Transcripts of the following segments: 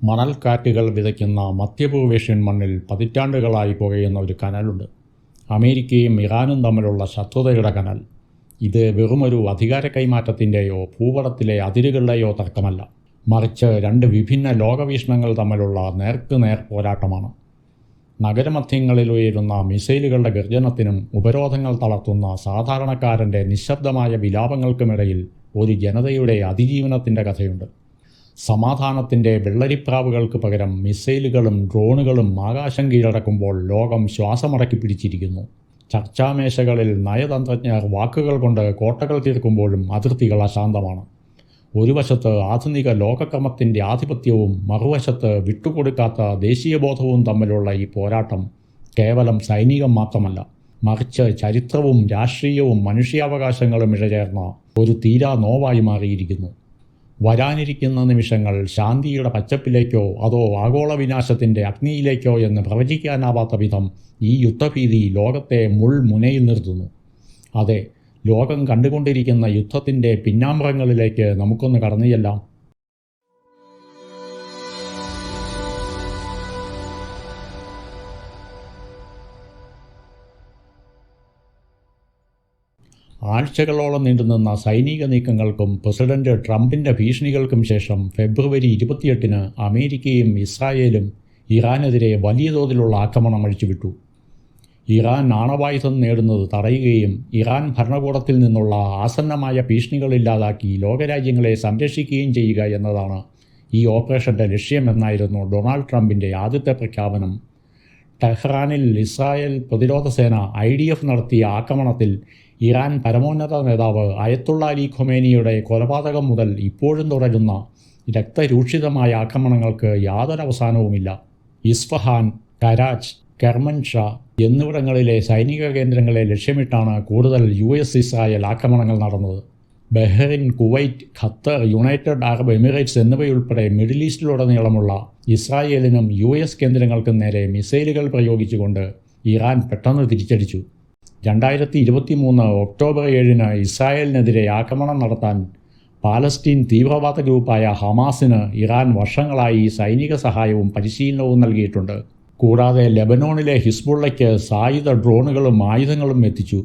മണൽക്കാറ്റുകൾ വിതയ്ക്കുന്ന മധ്യപൂർവേഷ്യൻ മണ്ണിൽ പതിറ്റാണ്ടുകളായി പുകയുന്ന ഒരു കനലുണ്ട്. അമേരിക്കയും ഇറാനും തമ്മിലുള്ള ശത്രുതയുടെ കനൽ. ഇത് വെറുമൊരു അധികാര കൈമാറ്റത്തിൻ്റെയോ ഭൂപടത്തിലെ അതിരുകളുടെയോ തർക്കമല്ല, മറിച്ച് രണ്ട് വിഭിന്ന ലോകവീക്ഷണങ്ങൾ തമ്മിലുള്ള നേർക്കുനേർ പോരാട്ടമാണ്. നഗരമധ്യങ്ങളിൽ ഉയരുന്ന മിസൈലുകളുടെ ഗർജനത്തിനും ഉപരോധങ്ങൾ തളർത്തുന്ന സാധാരണക്കാരൻ്റെ നിശബ്ദമായ വിലാപങ്ങൾക്കുമിടയിൽ ഒരു ജനതയുടെ അതിജീവനത്തിൻ്റെ കഥയുണ്ട്. സമാധാനത്തിൻ്റെ വെള്ളരിപ്രാവുകൾക്ക് പകരം മിസൈലുകളും ഡ്രോണുകളും ആകാശം കീഴടക്കുമ്പോൾ ലോകം ശ്വാസമടക്കി പിടിച്ചിരിക്കുന്നു. ചർച്ചാമേശകളിൽ നയതന്ത്രജ്ഞർ വാക്കുകൾ കൊണ്ട് കോട്ടകൾ തീർക്കുമ്പോഴും അതിർത്തികൾ അശാന്തമാണ്. ഒരു വശത്ത് ആധുനിക ലോകക്രമത്തിൻ്റെ ആധിപത്യവും മറുവശത്ത് വിട്ടുകൊടുക്കാത്ത ദേശീയബോധവും തമ്മിലുള്ള ഈ പോരാട്ടം കേവലം സൈനികം മാത്രമല്ല, മറിച്ച് ചരിത്രവും രാഷ്ട്രീയവും മനുഷ്യാവകാശങ്ങളും ഇഴചേർന്ന ഒരു തീരാ നോവായി മാറിയിരിക്കുന്നു. വരാനിരിക്കുന്ന നിമിഷങ്ങൾ ശാന്തിയുടെ പച്ചപ്പിലേക്കോ അതോ ആഗോള വിനാശത്തിൻ്റെ അഗ്നിയിലേക്കോ എന്ന് പ്രവചിക്കാനാവാത്ത വിധം ഈ യുദ്ധഭീതി ലോകത്തെ മുൾമുനയിൽ നിർത്തുന്നു. അതെ, ലോകം കണ്ടുകൊണ്ടിരിക്കുന്ന യുദ്ധത്തിൻ്റെ പിന്നാമ്പുറങ്ങളിലേക്ക് നമുക്കൊന്ന് കടന്നുചെല്ലാം. ആഴ്ചകളോളം നീണ്ടുനിന്ന സൈനിക നീക്കങ്ങൾക്കും പ്രസിഡന്റ് ട്രംപിൻ്റെ ഭീഷണികൾക്കും ശേഷം ഫെബ്രുവരി 28-ന് അമേരിക്കയും ഇസ്രായേലും ഇറാനെതിരെ വലിയ തോതിലുള്ള ആക്രമണം അഴിച്ചുവിട്ടു. ഇറാൻ ആണവായുധം നേടുന്നത് തടയുകയും ഇറാൻ ഭരണകൂടത്തിൽ നിന്നുള്ള ആസന്നമായ ഭീഷണികളില്ലാതാക്കി ലോകരാജ്യങ്ങളെ സംരക്ഷിക്കുകയും ചെയ്യുക എന്നതാണ് ഈ ഓപ്പറേഷൻ്റെ ലക്ഷ്യമെന്നായിരുന്നു ഡൊണാൾഡ് ട്രംപിൻ്റെ ആദ്യത്തെ പ്രഖ്യാപനം. ടെഹ്റാനിൽ ഇസ്രായേൽ പ്രതിരോധ സേന IDF നടത്തിയ ആക്രമണത്തിൽ ഇറാൻ പരമോന്നത നേതാവ് അയത്തുള്ള അലി ഖൊമേനിയുടെ കൊലപാതകം മുതൽ ഇപ്പോഴും തുടരുന്ന രക്തരൂക്ഷിതമായ ആക്രമണങ്ങൾക്ക് യാതൊരവസാനവുമില്ല. ഇസ്ഫഹാൻ, കരാച്ച്, കെർമൻഷാ എന്നിവിടങ്ങളിലെ സൈനിക കേന്ദ്രങ്ങളെ ലക്ഷ്യമിട്ടാണ് കൂടുതൽ US-ഇസ്രായേൽ ആക്രമണങ്ങൾ നടന്നത്. Bahrain, Kuwait, Qatar, United Arab Emirates എന്നിവയുൾപ്പെടെ മിഡിൽ ഈസ്റ്റിലുടനീളമുള്ള ഇസ്രായേലിനും US കേന്ദ്രങ്ങൾക്കും നേരെ മിസൈലുകൾ പ്രയോഗിച്ചുകൊണ്ട് ഇറാൻ പെട്ടെന്ന് തിരിച്ചടിച്ചു. 2023 ഒക്ടോബർ 7-ന് ഇസ്രായേലിനെതിരെ ആക്രമണം നടത്താൻ പാലസ്തീൻ തീവ്രവാദ ഗ്രൂപ്പായ ഹമാസിന് ഇറാൻ വർഷങ്ങളായി സൈനിക സഹായവും പരിശീലനവും നൽകിയിട്ടുണ്ട്. കൂടാതെ ലെബനോണിലെ ഹിസ്ബുള്ളയ്ക്ക് സായുധ ഡ്രോണുകളും ആയുധങ്ങളും എത്തിച്ചു.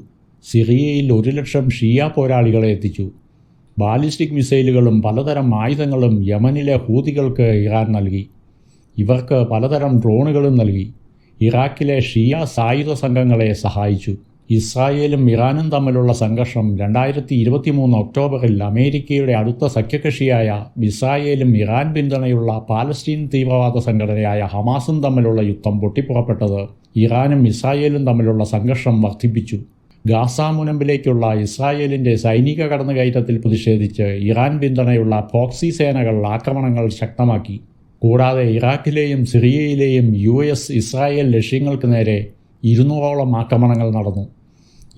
സിറിയയിൽ 1 ലക്ഷം ഷിയ പോരാളികളെ എത്തിച്ചു. ബാലിസ്റ്റിക് മിസൈലുകളും പലതരം ആയുധങ്ങളും യമനിലെ ഹൂതികൾക്ക് ഇറാൻ നൽകി. ഇവർക്ക് പലതരം ഡ്രോണുകളും നൽകി. ഇറാഖിലെ ഷിയ സായുധ സംഘങ്ങളെ സഹായിച്ചു. ഇസ്രായേലും ഇറാനും തമ്മിലുള്ള സംഘർഷം 2023 ഒക്ടോബറിൽ അമേരിക്കയുടെ അടുത്ത സഖ്യകക്ഷിയായ ഇസ്രായേലും ഇറാൻ പിന്തുണയുള്ള പാലസ്തീൻ തീവ്രവാദ സംഘടനയായ ഹമാസും തമ്മിലുള്ള യുദ്ധം പൊട്ടിപ്പുറപ്പെട്ടത് ഇറാനും ഇസ്രായേലും തമ്മിലുള്ള സംഘർഷം വർദ്ധിപ്പിച്ചു. ഗാസ മുനമ്പിലേക്കുള്ള ഇസ്രായേലിൻ്റെ സൈനിക കടന്നുകയറ്റത്തിൽ പ്രതിഷേധിച്ച് ഇറാൻ പിന്തുണയുള്ള പ്രോക്സി സേനകൾ ആക്രമണങ്ങൾ ശക്തമാക്കി. കൂടാതെ ഇറാഖിലെയും സിറിയയിലെയും US-ഇസ്രായേൽ ലക്ഷ്യങ്ങൾക്ക് നേരെ 200ഓളം ആക്രമണങ്ങൾ നടന്നു.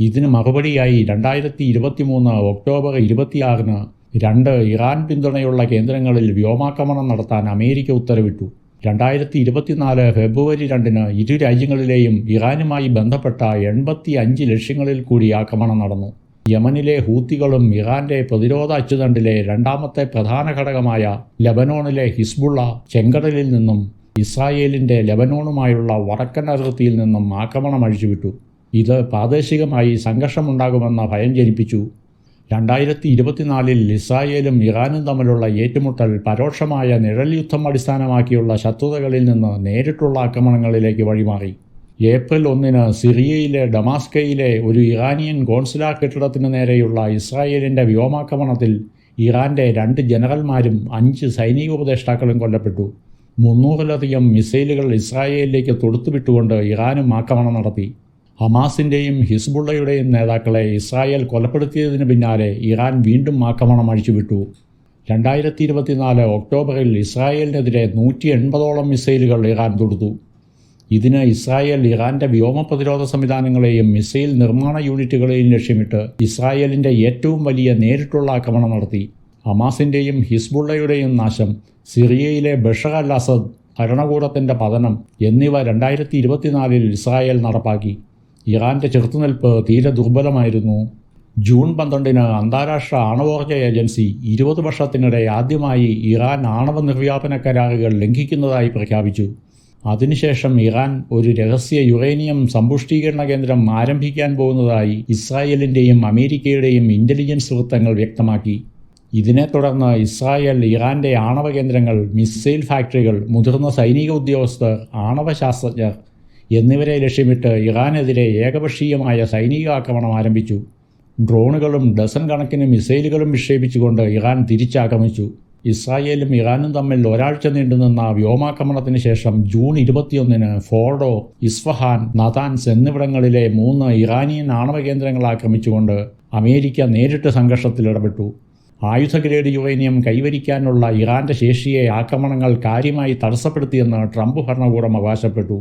ഇതിന് മറുപടിയായി 2023 ഒക്ടോബർ 26-ന് 2 ഇറാൻ പിന്തുണയുള്ള കേന്ദ്രങ്ങളിൽ വ്യോമാക്രമണം നടത്താൻ അമേരിക്ക ഉത്തരവിട്ടു. 2024 ഫെബ്രുവരി 2-ന് ഇരു രാജ്യങ്ങളിലെയും ഇറാനുമായി ബന്ധപ്പെട്ട 85 ലക്ഷ്യങ്ങളിൽ കൂടി ആക്രമണം നടന്നു. യമനിലെ ഹൂത്തികളും ഇറാന്റെ പ്രതിരോധ അച്ചുതണ്ടിലെ രണ്ടാമത്തെ പ്രധാന ഘടകമായ ലെബനോണിലെ ഹിസ്ബുള്ള ചെങ്കടലിൽ നിന്നും ഇസ്രായേലിൻ്റെ ലെബനോണുമായുള്ള വടക്കൻ അതിർത്തിയിൽ നിന്നും ആക്രമണം അഴിച്ചുവിട്ടു. ഇത് പ്രാദേശികമായി സംഘർഷമുണ്ടാകുമെന്ന ഭയം ജനിപ്പിച്ചു. 2024-ൽ ഇസ്രായേലും ഇറാനും തമ്മിലുള്ള ഏറ്റുമുട്ടൽ പരോക്ഷമായ നിഴൽ യുദ്ധം അടിസ്ഥാനമാക്കിയുള്ള ശത്രുതകളിൽ നിന്ന് നേരിട്ടുള്ള ആക്രമണങ്ങളിലേക്ക് വഴിമാറി. ഏപ്രിൽ 1-ന് സിറിയയിലെ ഡമാസ്കയിലെ ഒരു ഇറാനിയൻ കോൺസുലാർ കെട്ടിടത്തിനു നേരെയുള്ള ഇസ്രായേലിൻ്റെ വ്യോമാക്രമണത്തിൽ ഇറാൻ്റെ 2 ജനറൽമാരും 5 സൈനിക ഉപദേഷ്ടാക്കളും കൊല്ലപ്പെട്ടു. 300-ലധികം മിസൈലുകൾ ഇസ്രായേലിലേക്ക് തൊടുത്തുവിട്ടുകൊണ്ട് ഇറാനും ആക്രമണം നടത്തി. ഹമാസിൻ്റെയും ഹിസ്ബുള്ളയുടെയും നേതാക്കളെ ഇസ്രായേൽ കൊലപ്പെടുത്തിയതിന് പിന്നാലെ ഇറാൻ വീണ്ടും ആക്രമണം അഴിച്ചുവിട്ടു. 2024 ഒക്ടോബറിൽ ഇസ്രായേലിനെതിരെ 180ഓളം മിസൈലുകൾ ഇറാൻ തൊടുത്തു. ഇതിന് ഇസ്രായേൽ ഇറാന്റെ വ്യോമ പ്രതിരോധ സംവിധാനങ്ങളെയും മിസൈൽ നിർമ്മാണ യൂണിറ്റുകളെയും ലക്ഷ്യമിട്ട് ഇസ്രായേലിൻ്റെ ഏറ്റവും വലിയ നേരിട്ടുള്ള ആക്രമണം നടത്തി. ഹമാസിൻ്റെയും ഹിസ്ബുള്ളയുടെയും നാശം, സിറിയയിലെ ബഷർ അൽ അസദ് ഭരണകൂടത്തിൻ്റെ പതനം എന്നിവ 2024-ൽ ഇസ്രായേൽ നടപ്പാക്കി. ഇറാൻ്റെ ചെറുത്തുനിൽപ്പ് തീരെ ദുർബലമായിരുന്നു. ജൂൺ 12 അന്താരാഷ്ട്ര ആണവോർജ ഏജൻസി 20 വർഷത്തിനിടെ ആദ്യമായി ഇറാൻ ആണവ നിർവ്യാപന കരാറുകൾ ലംഘിക്കുന്നതായി പ്രഖ്യാപിച്ചു. അതിനുശേഷം ഇറാൻ ഒരു രഹസ്യ യുറേനിയം സമ്പുഷ്ടീകരണ കേന്ദ്രം ആരംഭിക്കാൻ പോകുന്നതായി ഇസ്രായേലിൻ്റെയും അമേരിക്കയുടെയും ഇൻ്റലിജൻസ് വൃത്തങ്ങൾ വ്യക്തമാക്കി. ഇതിനെ തുടർന്ന് ഇസ്രായേൽ ഇറാൻ്റെ ആണവ കേന്ദ്രങ്ങൾ, മിസൈൽ ഫാക്ടറികൾ, മുതിർന്ന സൈനിക ഉദ്യോഗസ്ഥർ, ആണവ ശാസ്ത്രജ്ഞർ എന്നിവരെ ലക്ഷ്യമിട്ട് ഇറാനെതിരെ ഏകപക്ഷീയമായ സൈനിക ആക്രമണം ആരംഭിച്ചു. ഡ്രോണുകളും ഡസൻ കണക്കിന് മിസൈലുകളും വിക്ഷേപിച്ചുകൊണ്ട് ഇറാൻ തിരിച്ചാക്രമിച്ചു. ഇസ്രായേലും ഇറാനും തമ്മിൽ ഒരാഴ്ച നീണ്ടുനിന്ന വ്യോമാക്രമണത്തിന് ശേഷം ജൂൺ 21 ഫോർഡോ, ഇസ്ഫഹാൻ, നതാൻസ് എന്നിവിടങ്ങളിലെ 3 ഇറാനിയൻ ആണവ കേന്ദ്രങ്ങൾ ആക്രമിച്ചുകൊണ്ട് അമേരിക്ക നേരിട്ട് സംഘർഷത്തിൽ ഇടപെട്ടു. ആയുധ ഗ്രേഡ് യുറേനിയം കൈവരിക്കാനുള്ള ഇറാൻ്റെ ശേഷിയെ ആക്രമണങ്ങൾ കാര്യമായി തടസ്സപ്പെടുത്തിയെന്ന് ട്രംപ് ഭരണകൂടം അവകാശപ്പെട്ടു.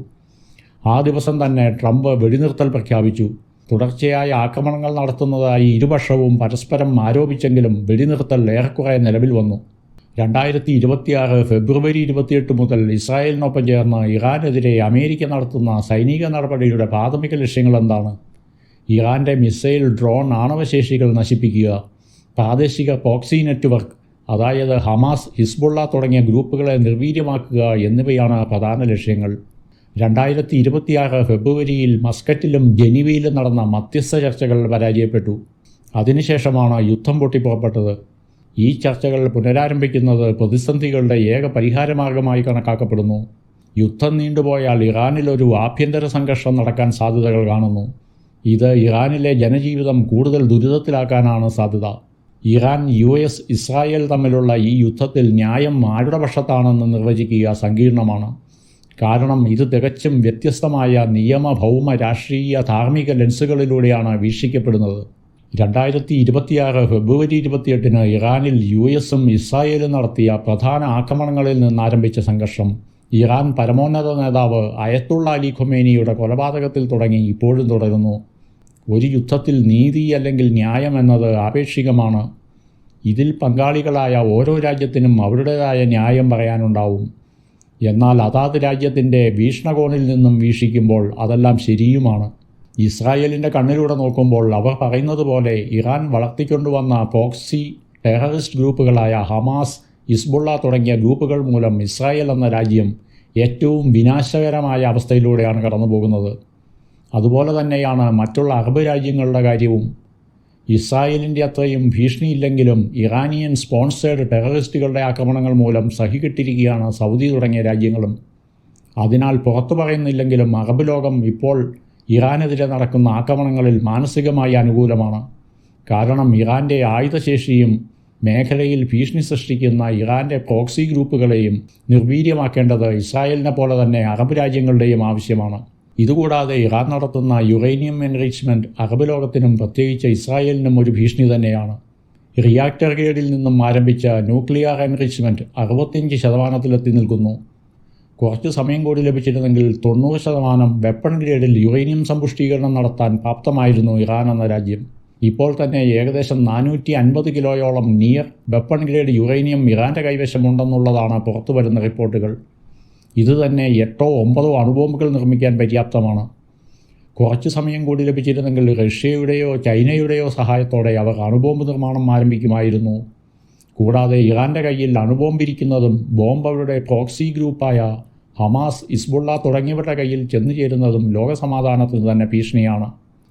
ആ ദിവസം തന്നെ ട്രംപ് വെടിനിർത്തൽ പ്രഖ്യാപിച്ചു. തുടർച്ചയായ ആക്രമണങ്ങൾ നടത്തുന്നതായി ഇരുപക്ഷവും പരസ്പരം ആരോപിച്ചെങ്കിലും വെടിനിർത്തൽ ഏറെക്കുറെ നിലവിൽ വന്നു. 2026 ഫെബ്രുവരി 28 മുതൽ ഇസ്രായേലിനൊപ്പം ചേർന്ന് ഇറാനെതിരെ അമേരിക്ക നടത്തുന്ന സൈനിക നടപടിയുടെ പ്രാഥമിക ലക്ഷ്യങ്ങൾ എന്താണ്? ഇറാൻ്റെ മിസൈൽ, ഡ്രോൺ, ആണവശേഷികൾ നശിപ്പിക്കുക, പ്രാദേശിക പ്രോക്സി നെറ്റ്വർക്ക് അതായത് ഹമാസ്, ഹിസ്ബുള്ള തുടങ്ങിയ ഗ്രൂപ്പുകളെ നിർവീര്യമാക്കുക എന്നിവയാണ് പ്രധാന ലക്ഷ്യങ്ങൾ. 2026 ഫെബ്രുവരിയിൽ മസ്കറ്റിലും ജനീവയിലും നടന്ന മധ്യസ്ഥ ചർച്ചകൾ പരാജയപ്പെട്ടു. അതിനുശേഷമാണ് യുദ്ധം പൊട്ടിപ്പുറപ്പെട്ടത്. ഈ ചർച്ചകൾ പുനരാരംഭിക്കുന്നത് പ്രതിസന്ധികളുടെ ഏക പരിഹാരമാർഗമായി കണക്കാക്കപ്പെടുന്നു. യുദ്ധം നീണ്ടുപോയാൽ ഇറാനിലൊരു ആഭ്യന്തര സംഘർഷം നടക്കാൻ സാധ്യതകൾ കാണുന്നു. ഇത് ഇറാനിലെ ജനജീവിതം കൂടുതൽ ദുരിതത്തിലാക്കാനാണ് സാധ്യത. ഇറാൻ, US, ഇസ്രായേൽ തമ്മിലുള്ള ഈ യുദ്ധത്തിൽ ന്യായം ആരുടെ പക്ഷത്താണെന്ന് നിർവചിക്കുക സങ്കീർണമാണ്. കാരണം ഇത് തികച്ചും വ്യത്യസ്തമായ നിയമ, ഭൗമ, രാഷ്ട്രീയ, ധാർമ്മിക ലെൻസുകളിലൂടെയാണ് വീക്ഷിക്കപ്പെടുന്നത്. 2026 ഫെബ്രുവരി 28 ഇറാനിൽ US-ഉം ഇസ്രായേലും നടത്തിയ പ്രധാന ആക്രമണങ്ങളിൽ നിന്നാരംഭിച്ച സംഘർഷം ഇറാൻ പരമോന്നത നേതാവ് അയത്തുള്ള അലി ഖൊമേനിയുടെ കൊലപാതകത്തിൽ തുടങ്ങി ഇപ്പോഴും തുടരുന്നു. ഒരു യുദ്ധത്തിൽ നീതി അല്ലെങ്കിൽ ന്യായം എന്നത് ആപേക്ഷികമാണ്. ഇതിൽ പങ്കാളികളായ ഓരോ രാജ്യത്തിനും അവരുടേതായ ന്യായം പറയാനുണ്ടാവും. എന്നാൽ അതാത് രാജ്യത്തിൻ്റെ വീക്ഷണകോണിൽ നിന്നും വീക്ഷിക്കുമ്പോൾ അതെല്ലാം ശരിയുമാണ്. ഇസ്രായേലിൻ്റെ കണ്ണിലൂടെ നോക്കുമ്പോൾ അവർ പറയുന്നത് പോലെ ഇറാൻ വളർത്തിക്കൊണ്ടുവന്ന പ്രോക്സി ടെററിസ്റ്റ് ഗ്രൂപ്പുകളായ ഹമാസ്, ഹിസ്ബുള്ള തുടങ്ങിയ ഗ്രൂപ്പുകൾ മൂലം ഇസ്രായേൽ എന്ന രാജ്യം ഏറ്റവും വിനാശകരമായ അവസ്ഥയിലൂടെയാണ് കടന്നുപോകുന്നത്. അതുപോലെ തന്നെയാണ് മറ്റുള്ള അറബ് രാജ്യങ്ങളുടെ കാര്യവും. ഇസ്രായേലിൻ്റെ അത്രയും ഭീഷണിയില്ലെങ്കിലും ഇറാനിയൻ സ്പോൺസേഡ് ടെററിസ്റ്റുകളുടെ ആക്രമണങ്ങൾ മൂലം സഹികെട്ടിരിക്കുകയാണ് സൗദി തുടങ്ങിയ രാജ്യങ്ങളും. അതിനാൽ പുറത്തു പറയുന്നില്ലെങ്കിലും അറബ് ലോകം ഇപ്പോൾ ഇറാനെതിരെ നടക്കുന്ന ആക്രമണങ്ങളിൽ മാനസികമായി അനുകൂലമാണ്. കാരണം ഇറാൻ്റെ ആയുധശേഷിയും മേഖലയിൽ ഭീഷണി സൃഷ്ടിക്കുന്ന ഇറാൻ്റെ പ്രോക്സി ഗ്രൂപ്പുകളെയും നിർവീര്യമാക്കേണ്ടത് ഇസ്രായേലിനെ പോലെ തന്നെ അറബ് രാജ്യങ്ങളുടെയും ആവശ്യമാണ്. ഇതുകൂടാതെ ഇറാൻ നടത്തുന്ന യുറേനിയം എൻറിച്ച്മെൻറ്റ് അറബ് ലോകത്തിനും പ്രത്യേകിച്ച് ഇസ്രായേലിനും ഒരു ഭീഷണി തന്നെയാണ്. റിയാക്ടർ ഗ്രേഡിൽ നിന്നും ആരംഭിച്ച ന്യൂക്ലിയർ എൻറിച്ച്മെൻറ്റ് 65% നിൽക്കുന്നു. കുറച്ച് സമയം കൂടി ലഭിച്ചിരുന്നെങ്കിൽ 90% വെപ്പൺ ഗ്രേഡിൽ യുറേനിയം സമ്പുഷ്ടീകരണം നടത്താൻ പ്രാപ്തമായിരുന്നു ഇറാൻ എന്ന രാജ്യം. ഇപ്പോൾ തന്നെ ഏകദേശം 450 കിലോയോളം നിയർ വെപ്പൺ ഗ്രേഡ് യുറേനിയം ഇറാൻ്റെ കൈവശമുണ്ടെന്നുള്ളതാണ് പുറത്തുവരുന്ന റിപ്പോർട്ടുകൾ. ഇത് തന്നെ 8 or 9 അണുബോംബുകൾ നിർമ്മിക്കാൻ പര്യാപ്തമാണ്. കുറച്ച് സമയം കൂടി ലഭിച്ചിരുന്നെങ്കിൽ റഷ്യയുടെയോ ചൈനയുടെയോ സഹായത്തോടെ അവർ അണുബോംബ് നിർമ്മാണം ആരംഭിക്കുമായിരുന്നു. കൂടാതെ ഇറാൻ്റെ കയ്യിൽ അണുബോംബിരിക്കുന്നതും ബോംബ് അവരുടെ പ്രോക്സി ഗ്രൂപ്പായ ഹമാസ്, ഹിസ്ബുള്ള തുടങ്ങിയവരുടെ കയ്യിൽ ചെന്നു ചേരുന്നതും ലോകസമാധാനത്തിന് തന്നെ ഭീഷണിയാണ്.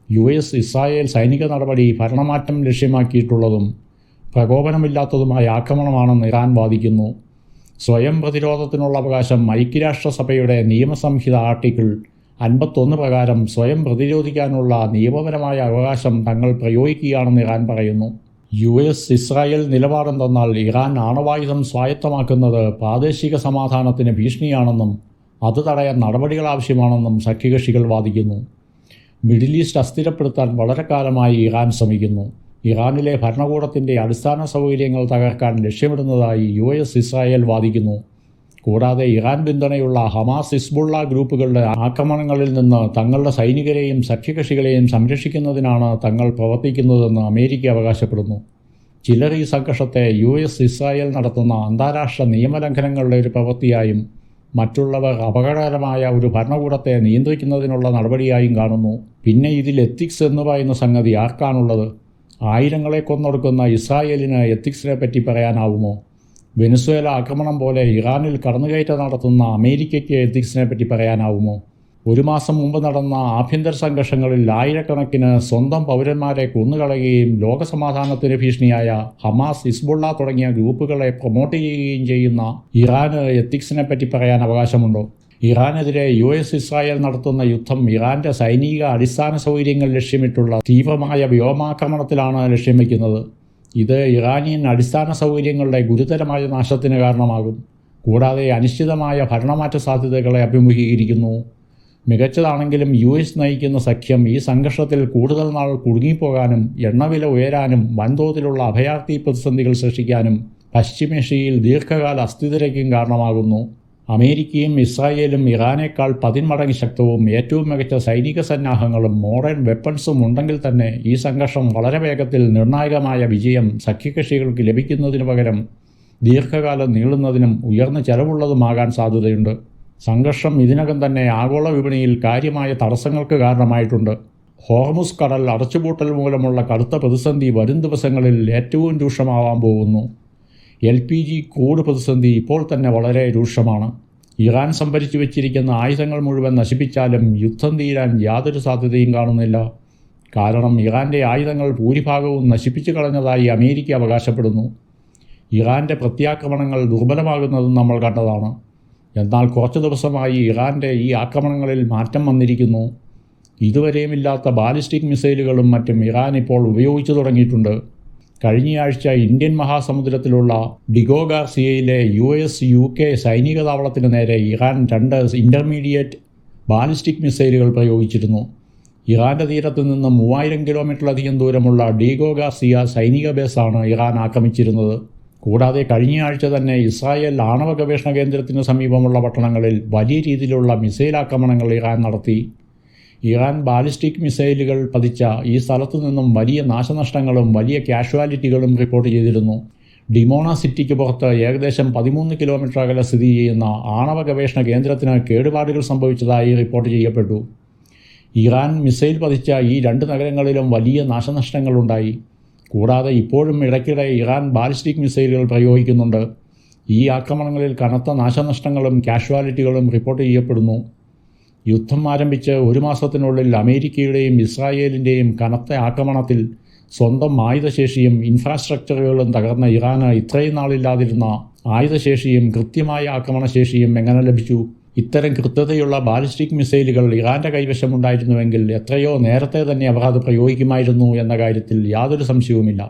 US, ഇസ്രായേൽ സൈനിക നടപടി ഭരണമാറ്റം ലക്ഷ്യമാക്കിയിട്ടുള്ളതും പ്രകോപനമില്ലാത്തതുമായ ആക്രമണമാണെന്ന് ഇറാൻ വാദിക്കുന്നു. സ്വയം പ്രതിരോധത്തിനുള്ള അവകാശം ഐക്യരാഷ്ട്രസഭയുടെ നിയമസംഹിത ആർട്ടിക്കിൾ 51 പ്രകാരം സ്വയം പ്രതിരോധിക്കാനുള്ള നിയമപരമായ അവകാശം തങ്ങൾ പ്രയോഗിക്കുകയാണെന്ന് ഇറാൻ പറയുന്നു. US, ഇസ്രായേൽ നിലപാടെന്തെന്നാൽ ഇറാൻ ആണവായുധം സ്വായത്തമാക്കുന്നത് പ്രാദേശിക സമാധാനത്തിന് ഭീഷണിയാണെന്നും അത് തടയാൻ നടപടികൾ ആവശ്യമാണെന്നും സഖ്യകക്ഷികൾ വാദിക്കുന്നു. മിഡിൽ ഈസ്റ്റ് അസ്ഥിരപ്പെടുത്താൻ വളരെ കാലമായി ഇറാൻ ശ്രമിക്കുന്നു. ഇറാനിലെ ഭരണകൂടത്തിൻ്റെ അടിസ്ഥാന സൗകര്യങ്ങൾ തകർക്കാൻ ലക്ഷ്യമിടുന്നതായി US, ഇസ്രായേൽ വാദിക്കുന്നു. കൂടാതെ ഇറാൻ പിന്തുണയുള്ള ഹമാസ്, ഹിസ്ബുള്ള ഗ്രൂപ്പുകളുടെ ആക്രമണങ്ങളിൽ നിന്ന് തങ്ങളുടെ സൈനികരെയും സഖ്യകക്ഷികളെയും സംരക്ഷിക്കുന്നതിനാണ് തങ്ങൾ പ്രവർത്തിക്കുന്നതെന്ന് അമേരിക്ക അവകാശപ്പെടുന്നു. ചിലർ ഈ സംഘർഷത്തെ US, ഇസ്രായേൽ നടത്തുന്ന അന്താരാഷ്ട്ര നിയമലംഘനങ്ങളുടെ ഒരു പ്രവൃത്തിയായും മറ്റുള്ളവർ അപകടകരമായ ഒരു ഭരണകൂടത്തെ നിയന്ത്രിക്കുന്നതിനുള്ള നടപടിയായും കാണുന്നു. പിന്നെ ഇതിൽ എത്തിക്സ് എന്ന് പറയുന്ന സംഗതി ആർക്കാണുള്ളത്? ആയിരങ്ങളെ കൊന്നൊടുക്കുന്ന ഇസ്രായേലിന് എത്തിക്സിനെ പറ്റി പറയാനാവുമോ? വെനസ്വേല ആക്രമണം പോലെ ഇറാനിൽ കടന്നുകയറ്റം നടത്തുന്ന അമേരിക്കയ്ക്ക് എത്തിക്സിനെ പറ്റി പറയാനാവുമോ? ഒരു മാസം മുമ്പ് നടന്ന ആഭ്യന്തര സംഘർഷങ്ങളിൽ ആയിരക്കണക്കിന് സ്വന്തം പൗരന്മാരെ കൊന്നുകളയുകയും ലോകസമാധാനത്തിന് ഭീഷണിയായ ഹമാസ്, ഹിസ്ബുള്ള തുടങ്ങിയ ഗ്രൂപ്പുകളെ പ്രൊമോട്ട് ചെയ്യുകയും ചെയ്യുന്ന ഇറാന് എത്തിക്സിനെ പറ്റി പറയാൻ അവകാശമുണ്ടോ? ഇറാനെതിരെ ഇസ്രായേൽ നടത്തുന്ന യുദ്ധം ഇറാന്റെ സൈനിക അടിസ്ഥാന സൗകര്യങ്ങൾ ലക്ഷ്യമിട്ടുള്ള തീവ്രമായ വ്യോമാക്രമണത്തിലാണ് ലക്ഷ്യം വയ്ക്കുന്നത്. ഇത് ഇറാനിയൻ അടിസ്ഥാന സൗകര്യങ്ങളുടെ ഗുരുതരമായ നാശത്തിന് കാരണമാകും. കൂടാതെ അനിശ്ചിതമായ ഭരണമാറ്റ സാധ്യതകളെ അഭിമുഖീകരിക്കുന്നു. മികച്ചതാണെങ്കിലും നയിക്കുന്ന സഖ്യം ഈ സംഘർഷത്തിൽ കൂടുതൽ നാൾ കുടുങ്ങിപ്പോകാനും എണ്ണവില ഉയരാനും വൻതോതിലുള്ള അഭയാർത്ഥി പ്രതിസന്ധികൾ സൃഷ്ടിക്കാനും പശ്ചിമേഷ്യയിൽ ദീർഘകാല അസ്ഥിരതയ്ക്കും കാരണമാകുന്നു. അമേരിക്കയും ഇസ്രായേലും ഇറാനേക്കാൾ 10 മടങ്ങ് ശക്തവും ഏറ്റവും മികച്ച സൈനിക സന്നാഹങ്ങളും മോഡേൺ വെപ്പൺസും ഉണ്ടെങ്കിൽ തന്നെ ഈ സംഘർഷം വളരെ വേഗത്തിൽ നിർണായകമായ വിജയം സഖ്യകക്ഷികൾക്ക് ലഭിക്കുന്നതിനു പകരം ദീർഘകാലം നീളുന്നതിനും ഉയർന്ന ചെലവുള്ളതുമാകാൻ സാധ്യതയുണ്ട്. സംഘർഷം ഇതിനകം തന്നെ ആഗോള വിപണിയിൽ കാര്യമായ തടസ്സങ്ങൾക്ക് കാരണമായിട്ടുണ്ട്. ഹോർമുസ് കടൽ അടച്ചുപൂട്ടൽ മൂലമുള്ള കടുത്ത പ്രതിസന്ധി വരും ദിവസങ്ങളിൽ ഏറ്റവും രൂക്ഷമാവാൻ പോകുന്നു. LPG ക്രൂഡ് പ്രതിസന്ധി ഇപ്പോൾ തന്നെ വളരെ രൂക്ഷമാണ്. ഇറാൻ സംഭരിച്ചു വച്ചിരിക്കുന്ന ആയുധങ്ങൾ മുഴുവൻ നശിപ്പിച്ചാലും യുദ്ധം തീരാൻ യാതൊരു സാധ്യതയും കാണുന്നില്ല. കാരണം ഇറാൻ്റെ ആയുധങ്ങൾ ഭൂരിഭാഗവും നശിപ്പിച്ചു കളഞ്ഞതായി അമേരിക്ക അവകാശപ്പെടുന്നു. ഇറാൻ്റെ പ്രത്യാക്രമണങ്ങൾ ദുർബലമാകുന്നതും നമ്മൾ കണ്ടതാണ്. എന്നാൽ കുറച്ചു ദിവസമായി ഇറാൻ്റെ ഈ ആക്രമണങ്ങളിൽ മാറ്റം വന്നിരിക്കുന്നു. ഇതുവരെയുമില്ലാത്ത ബാലിസ്റ്റിക് മിസൈലുകളും മറ്റും ഇറാൻ ഇപ്പോൾ ഉപയോഗിച്ചു തുടങ്ങിയിട്ടുണ്ട്. കഴിഞ്ഞയാഴ്ച ഇന്ത്യൻ മഹാസമുദ്രത്തിലുള്ള ഡിഗോ ഗാർസിയയിലെ UK സൈനിക താവളത്തിന് നേരെ ഇറാൻ 2 ഇൻ്റർമീഡിയറ്റ് ബാലിസ്റ്റിക് മിസൈലുകൾ പ്രയോഗിച്ചിരുന്നു. ഇറാൻ്റെ തീരത്ത് നിന്ന് 3000 കിലോമീറ്ററിലധികം ദൂരമുള്ള ഡിഗോ ഗാർസിയ സൈനിക ബേസാണ് ഇറാൻ ആക്രമിച്ചിരുന്നത്. കൂടാതെ കഴിഞ്ഞയാഴ്ച തന്നെ ഇസ്രായേൽ ആണവ ഗവേഷണ കേന്ദ്രത്തിന് സമീപമുള്ള പട്ടണങ്ങളിൽ വലിയ രീതിയിലുള്ള മിസൈൽ ആക്രമണങ്ങൾ ഇറാൻ നടത്തി. ഇറാൻ ബാലിസ്റ്റിക് മിസൈലുകൾ പതിച്ച ഈ സ്ഥലത്തു നിന്നും വലിയ നാശനഷ്ടങ്ങളും വലിയ കാഷ്വാലിറ്റികളും റിപ്പോർട്ട് ചെയ്തിരുന്നു. ഡിമോണ സിറ്റിക്ക് പുറത്ത് ഏകദേശം 13 കിലോമീറ്റർ അകലെ സ്ഥിതി ചെയ്യുന്ന ആണവ ഗവേഷണ കേന്ദ്രത്തിന് കേടുപാടുകൾ സംഭവിച്ചതായി റിപ്പോർട്ട് ചെയ്യപ്പെട്ടു. ഇറാൻ മിസൈൽ പതിച്ച ഈ 2 നഗരങ്ങളിലും വലിയ നാശനഷ്ടങ്ങളുണ്ടായി. കൂടാതെ ഇപ്പോഴും ഇടയ്ക്കിടെ ഇറാൻ ബാലിസ്റ്റിക് മിസൈലുകൾ പ്രയോഗിക്കുന്നുണ്ട്. ഈ ആക്രമണങ്ങളിൽ കനത്ത നാശനഷ്ടങ്ങളും കാഷ്വാലിറ്റികളും റിപ്പോർട്ട് ചെയ്യപ്പെടുന്നു. യുദ്ധം ആരംഭിച്ച് ഒരു മാസത്തിനുള്ളിൽ അമേരിക്കയുടെയും ഇസ്രായേലിൻ്റെയും കനത്ത ആക്രമണത്തിൽ സ്വന്തം ആയുധശേഷിയും ഇൻഫ്രാസ്ട്രക്ചറുകളും തകർന്ന ഇറാന് ഇത്രയും നാളില്ലാതിരുന്ന ആയുധശേഷിയും കൃത്യമായ ആക്രമണശേഷിയും എങ്ങനെ ലഭിച്ചു? ഇത്തരം കൃത്യതയുള്ള ബാലിസ്റ്റിക് മിസൈലുകൾ ഇറാൻ്റെ കൈവശമുണ്ടായിരുന്നുവെങ്കിൽ എത്രയോ നേരത്തെ തന്നെ അവർ അത് പ്രയോഗിക്കുമായിരുന്നു എന്ന കാര്യത്തിൽ യാതൊരു സംശയവുമില്ല.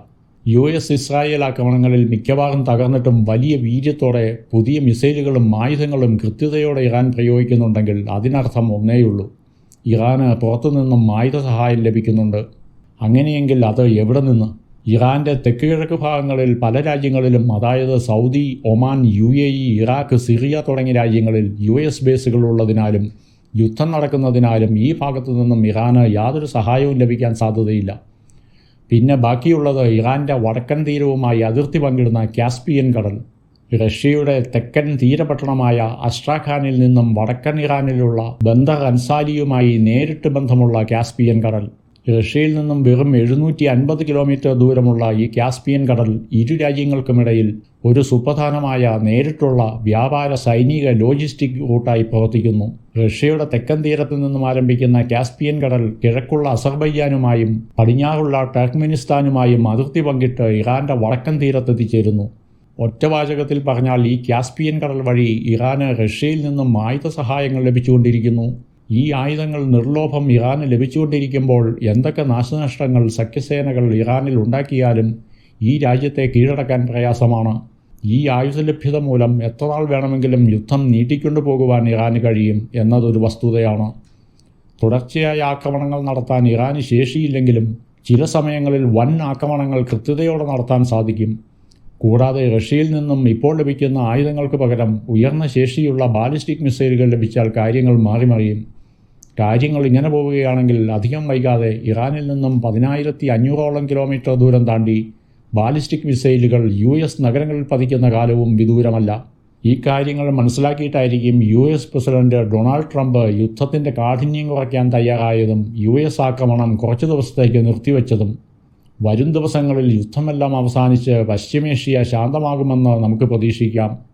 ഇസ്രായേൽ ആക്രമണങ്ങളിൽ മിക്കവാറും തകർന്നിട്ടും വലിയ വീര്യത്തോടെ പുതിയ മിസൈലുകളും ആയുധങ്ങളും കൃത്യതയോടെ ഇറാൻ പ്രയോഗിക്കുന്നുണ്ടെങ്കിൽ അതിനർത്ഥം ഒന്നേയുള്ളൂ: ഇറാന് പുറത്തുനിന്നും ആയുധ സഹായം ലഭിക്കുന്നുണ്ട്. അങ്ങനെയെങ്കിൽ അത് എവിടെ നിന്ന്? ഇറാൻ്റെ തെക്ക് കിഴക്ക് ഭാഗങ്ങളിൽ പല രാജ്യങ്ങളിലും, അതായത് Saudi, Oman, UAE, Iraq, Syria തുടങ്ങിയ രാജ്യങ്ങളിൽ ബേസുകൾ ഉള്ളതിനാലും യുദ്ധം നടക്കുന്നതിനാലും ഈ ഭാഗത്തു നിന്നും ഇറാന് യാതൊരു സഹായവും ലഭിക്കാൻ സാധ്യതയില്ല. പിന്നെ ബാക്കിയുള്ളത് ഇറാൻ്റെ വടക്കൻ തീരവുമായി അതിർത്തി പങ്കിടുന്ന കാസ്പിയൻ കടൽ. റഷ്യയുടെ തെക്കൻ തീരപട്ടണമായ അസ്ട്രാഖാനിൽ നിന്നും വടക്കൻ ഇറാനിലുള്ള ബന്ദർ അൻസാരിയുമായി നേരിട്ട് ബന്ധമുള്ള കാസ്പിയൻ കടൽ. റഷ്യയിൽ നിന്നും വെറും 750 കിലോമീറ്റർ ദൂരമുള്ള ഈ കാസ്പിയൻ കടൽ ഇരു രാജ്യങ്ങൾക്കുമിടയിൽ ഒരു സുപ്രധാനമായ നേരിട്ടുള്ള വ്യാപാര, സൈനിക, ലോജിസ്റ്റിക് റൂട്ടായി പ്രവർത്തിക്കുന്നു. റഷ്യയുടെ തെക്കൻ തീരത്തു നിന്നും ആരംഭിക്കുന്ന കാസ്പിയൻ കടൽ കിഴക്കുള്ള അസർബൈജാനുമായും പടിഞ്ഞാറുള്ള ടർക്ക്മെനിസ്ഥാനുമായും അതിർത്തി പങ്കിട്ട് ഇറാൻ്റെ വടക്കൻ തീരത്തെത്തിച്ചേരുന്നു. ഒറ്റവാചകത്തിൽ പറഞ്ഞാൽ ഈ കാസ്പിയൻ കടൽ വഴി ഇറാന് റഷ്യയിൽ നിന്നും ആയുധ സഹായങ്ങൾ ലഭിച്ചുകൊണ്ടിരിക്കുന്നു. ഈ ആയുധങ്ങൾ നിർലോഭം ഇറാന് ലഭിച്ചുകൊണ്ടിരിക്കുമ്പോൾ എന്തൊക്കെ നാശനഷ്ടങ്ങൾ സഖ്യസേനകൾ ഇറാനിൽ ഉണ്ടാക്കിയാലും ഈ രാജ്യത്തെ കീഴടക്കാൻ പ്രയാസമാണ്. ഈ ആയുധലഭ്യത മൂലം എത്ര നാൾ വേണമെങ്കിലും യുദ്ധം നീട്ടിക്കൊണ്ടു പോകുവാൻ ഇറാന് കഴിയും എന്നതൊരു വസ്തുതയാണ്. തുടർച്ചയായ ആക്രമണങ്ങൾ നടത്താൻ ഇറാന് ശേഷിയില്ലെങ്കിലും ചില സമയങ്ങളിൽ വൻ ആക്രമണങ്ങൾ കൃത്യതയോടെ നടത്താൻ സാധിക്കും. കൂടാതെ റഷ്യയിൽ നിന്നും ഇപ്പോൾ ലഭിക്കുന്ന ആയുധങ്ങൾക്ക് പകരം ഉയർന്ന ശേഷിയുള്ള ബാലിസ്റ്റിക് മിസൈലുകൾ ലഭിച്ചാൽ കാര്യങ്ങൾ മാറിമറിയും. കാര്യങ്ങൾ ഇങ്ങനെ പോവുകയാണെങ്കിൽ അധികം വൈകാതെ ഇറാനിൽ നിന്നും 10,500ഓളം കിലോമീറ്റർ ദൂരം താണ്ടി ബാലിസ്റ്റിക് മിസൈലുകൾ നഗരങ്ങളിൽ പതിക്കുന്ന കാലവും വിദൂരമല്ല. ഈ കാര്യങ്ങൾ മനസ്സിലാക്കിയിട്ടായിരിക്കും പ്രസിഡന്റ് ഡൊണാൾഡ് ട്രംപ് യുദ്ധത്തിൻ്റെ കാഠിന്യം കുറയ്ക്കാൻ തയ്യാറായതും ആക്രമണം കുറച്ചു ദിവസത്തേക്ക് നിർത്തിവെച്ചതും. വരും ദിവസങ്ങളിൽ യുദ്ധമെല്ലാം അവസാനിച്ച് പശ്ചിമേഷ്യ ശാന്തമാകുമെന്ന് നമുക്ക് പ്രതീക്ഷിക്കാം.